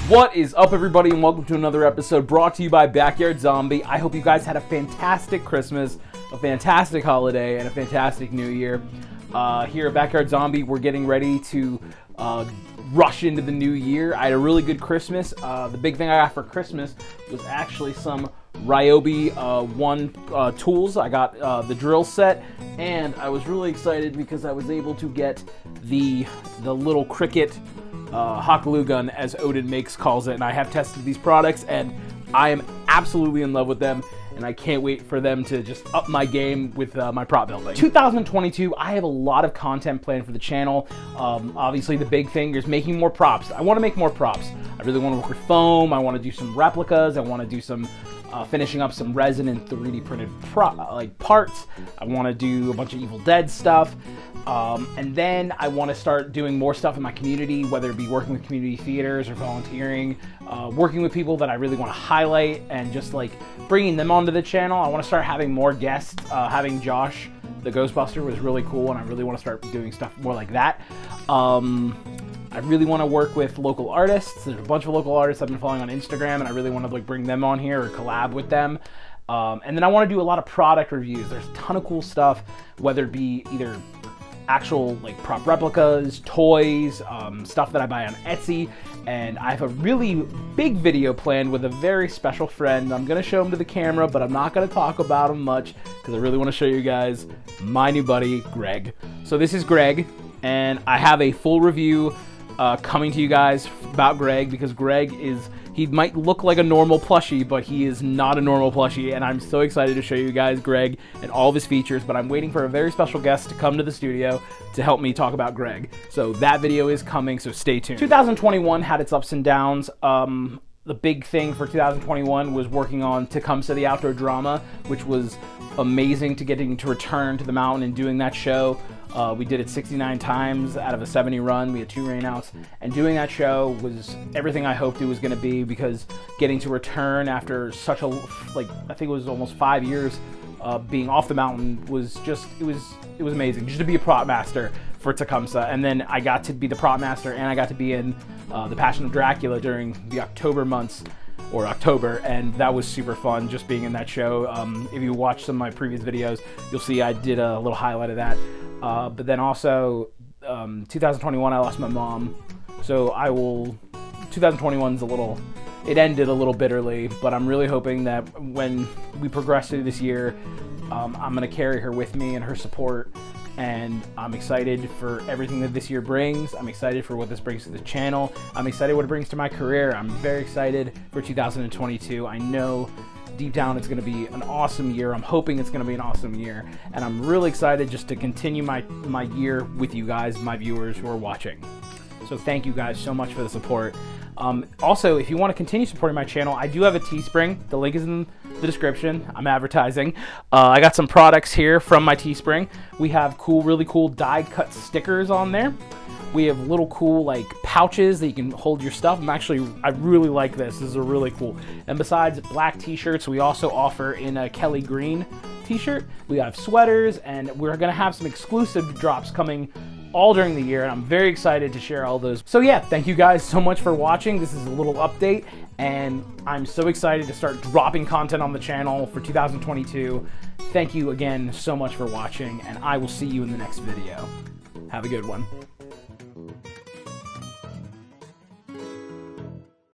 What is up, everybody, and welcome to another episode brought to you by Backyard Zombie. I hope you guys had a fantastic Christmas, a fantastic holiday, and a fantastic New Year. Here at Backyard Zombie, we're getting ready to rush into the new year. I had a really good Christmas. The big thing I got for Christmas was actually some Ryobi 1 tools. I got the drill set, and I was really excited because I was able to get the little cricket hot glue gun, as Odin calls it, and I have tested these products and I am absolutely in love with them, and I can't wait for them to just up my game with my prop building. 2022, I have a lot of content planned for the channel. Obviously the big thing is making more props. I want to make more props. I really want to work with foam. I want to do some replicas. I want to do some finishing up some resin and 3D printed parts. I want to do a bunch of Evil Dead stuff. And then I want to start doing more stuff in my community, whether it be working with community theaters or volunteering, working with people that I really want to highlight and just like bringing them onto the channel. I want to start having more guests. Having Josh, the Ghostbuster, was really cool, and I really want to start doing stuff more like that. I really want to work with local artists. There's a bunch of local artists I've been following on Instagram, and I really want to like bring them on here or collab with them. And then I want to do a lot of product reviews. There's a ton of cool stuff, whether it be either actual like prop replicas, toys, stuff that I buy on Etsy, and I have a really big video planned with a very special friend. I'm gonna show him to the camera, but I'm not gonna talk about him much because I really want to show you guys my new buddy, Greg. So this is Greg, and I have a full review coming to you guys about Greg, because Greg he might look like a normal plushie, but he is not a normal plushie, and I'm so excited to show you guys Greg and all of his features, but I'm waiting for a very special guest to come to the studio to help me talk about Greg. So that video is coming, so stay tuned. 2021 had its ups and downs. The big thing for 2021 was working on Tecumseh, the Outdoor Drama, which was amazing to getting to return to the mountain and doing that show. We did it 69 times out of a 70 run. We had 2 rainouts, and doing that show was everything I hoped it was going to be, because getting to return after such a, I think it was almost 5 years being off the mountain was just, it was amazing just to be a prop master for Tecumseh. And then I got to be the prop master, and I got to be in The Passion of Dracula during the October months, or October, and that was super fun just being in that show. If you watch some of my previous videos, you'll see I did a little highlight of that. But then also, 2021, I lost my mom, so 2021's it ended a little bitterly, but I'm really hoping that when we progress through this year, I'm going to carry her with me and her support, and I'm excited for everything that this year brings. I'm excited for what this brings to the channel. I'm excited what it brings to my career. I'm very excited for 2022. I know deep down it's going to be an awesome year. I'm hoping it's going to be an awesome year, and I'm really excited just to continue my year with you guys, my viewers who are watching. So thank you guys so much for the support. Also, if you want to continue supporting my channel, I do have a Teespring. The link is in the description. I'm advertising. I got some products here from my Teespring. We have really cool die cut stickers on there. We have little cool like pouches that you can hold your stuff. I really like this. This is really cool. And besides black t-shirts, we also offer in a Kelly Green t-shirt. We have sweaters, and we're gonna have some exclusive drops coming all during the year, and I'm very excited to share all those. So yeah, thank you guys so much for watching. This is a little update, and I'm so excited to start dropping content on the channel for 2022. Thank you again so much for watching, and I will see you in the next video. Have a good one.